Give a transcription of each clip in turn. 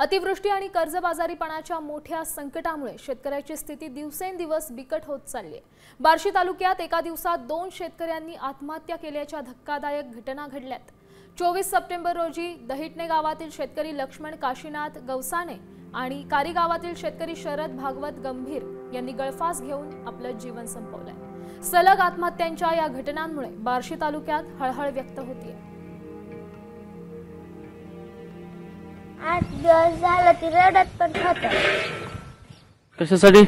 अतिवृष्टी आणि कर्जबाजारीपणाच्या मोठ्या संकटामुळे शेतकऱ्याची स्थिती दिवसेंदिवस बिकट होत चालली आहे। बार्शी तालुक्यात एका दिवसात 2 शेतकऱ्यांनी आत्महत्या केल्याच्या धक्कादायक घटना घडल्यात। 24 सप्टेंबर रोजी दहिटणे गावातील शेतकरी लक्ष्मण काशीनाथ गवसाने आणि कारी गावातील शेतकरी शरद भागवत गंभीर यांनी गळफास घेऊन आपलं जीवन संपवलंय। सलग आत्महत्यांच्या या घटनांमुळे बार्शी तालुक्यात हळहळ व्यक्त होतीये। 8 दिवस झालं ती रडत पण होत। कशासाठी?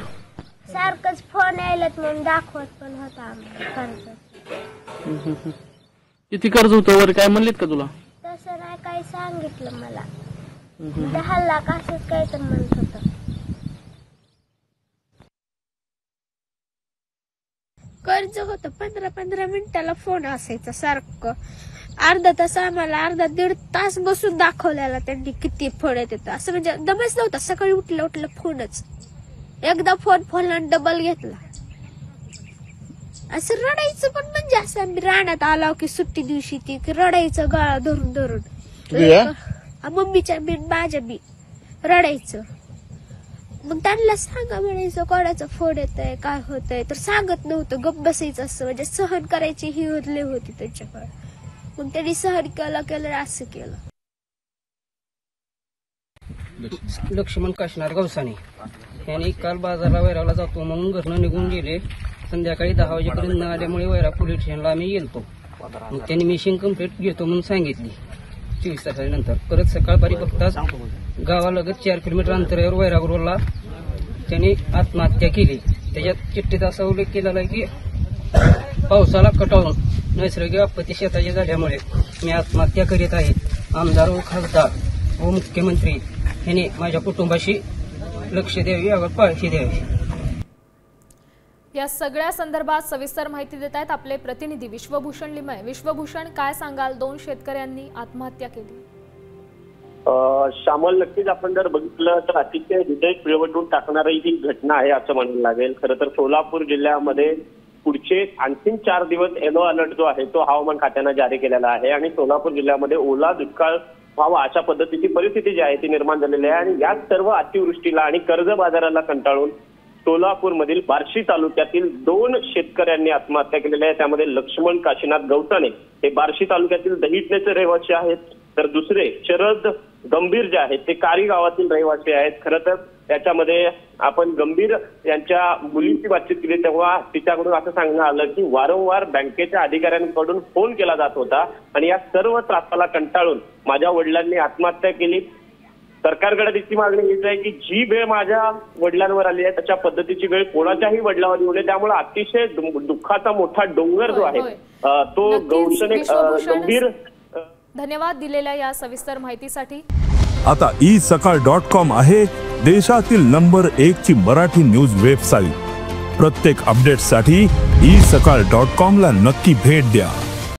सारखंच फोन यायलात म्हणून दाखवत पण होता आम्हाला कर्ज। किती कर्ज होतं वर काय म्हणलेत का तुला? तसं नाही काही सांगितलं मला। 10 लाख असंच काय तर म्हणत होतं। कर्ज होतं 15-15 मिनिटाला फोन असायचा सारखं। अर्धा तास आम्हाला अर्धा दीड तास बसून दाखवलेला त्यांनी किती फोन येतात असं म्हणजे दमच नव्हता। सकाळी उठलं फोनच, एकदा फोन डबल घेतला। असं रडायचं पण म्हणजे असं आम्ही रानात आलो की सुट्टी दिवशी ती रडायचं गळा धरून धरून, मम्मीच्या बी माझ्या बी रडायचं। मग त्यांना सांगा म्हणायचं कोणाचा फोन येतोय काय होतंय, तर सांगत नव्हतं, गप्प बसायचं असं म्हणजे सहन करायची ही होती त्यांच्याकडे। मग त्यांनी सहन केलं असं केलं। लक्ष्मण काशीनाथ गवसाने यांनी काल बाजारला वैराला जातो म्हणून घरनं निघून गेले। संध्याकाळी 10 वाजेपर्यंत न आल्यामुळे वैरा पोलीस स्टेशनला आम्ही गेलतो। मग त्यांनी मिशिंग कंप्लीट घेतो म्हणून सांगितली 24 तासानंतर। परत सकाळपारी बघताच गावालगत 4 किलोमीटर अंतरावर वैरागृहला त्यांनी आत्महत्या केली। त्याच्यात चिठ्ठीत असा उल्लेख केलेला आहे की पावसाला कटाळून नैसर्गिक आपत्ती शेताची झाल्यामुळे मी आत्महत्या करीत आहे। आमदार व खासदार व मुख्यमंत्री यांनी माझ्या कुटुंबाशी लक्ष द्यावे, यावर काळजी द्यावी। या सगळ्या संदर्भात सविस्तर माहिती देत आहेत आपले प्रतिनिधी विश्वभूषण लिमय। विश्वभूषण, काय सांगाल? 2 शेतकऱ्यांनी आत्महत्या केली। श्यामल, नक्कीच आपण जर बघितलं तर अतिशय हृदय पिळवटून टाकणारी ही घटना आहे असं म्हणायला लागेल। खरं तर सोलापूर जिल्ह्यामध्ये पुढचे आणखीन 4 दिवस येलो अलर्ट जो आहे तो हवामान खात्यानं जारी केलेला आहे आणि सोलापूर जिल्ह्यामध्ये ओला दुष्काळ व्हावा अशा पद्धतीची परिस्थिती जी आहे ती निर्माण झालेली आहे। आणि याच सर्व अतिवृष्टीला आणि कर्ज बाजाराला कंटाळून सोलापूरमधील बार्शी तालुक्यातील 2 शेतकऱ्यांनी आत्महत्या केलेल्या आहे। त्यामध्ये लक्ष्मण काशीनाथ गवसाने हे बार्शी तालुक्यातील दहिटणेचे रहिवासी आहेत, तर दुसरे शरद गंभीर जे आहेत ते कारी गावातील रहिवासी आहेत। खरं तर त्याच्यामध्ये आपण गंभीर यांच्या मुलीची बातचीत केली तेव्हा तिच्याकडून असं सांगण्यात आलं की वारंवार बँकेच्या अधिकाऱ्यांकडून फोन केला जात होता आणि या सर्व त्रासाला कंटाळून माझ्या वडिलांनी आत्महत्या केली। सरकारकडे तिची मागणी हीच आहे की जी वेळ माझ्या वडिलांवर आली आहे तशा पद्धतीची वेळ कोणाच्याही वडिलांवर येऊ नये। त्यामुळे अतिशय दुःखाचा मोठा डोंगर जो आहे तो गौसने गंभीर। धन्यवाद दिलेल्या या सविस्तर माहितीसाठी। आता isakal.com आहे देशातील नंबर 1 ची मराठी न्यूज वेबसाईट। प्रत्येक अपडेटसाठी isakal.com ला नक्की भेट द्या।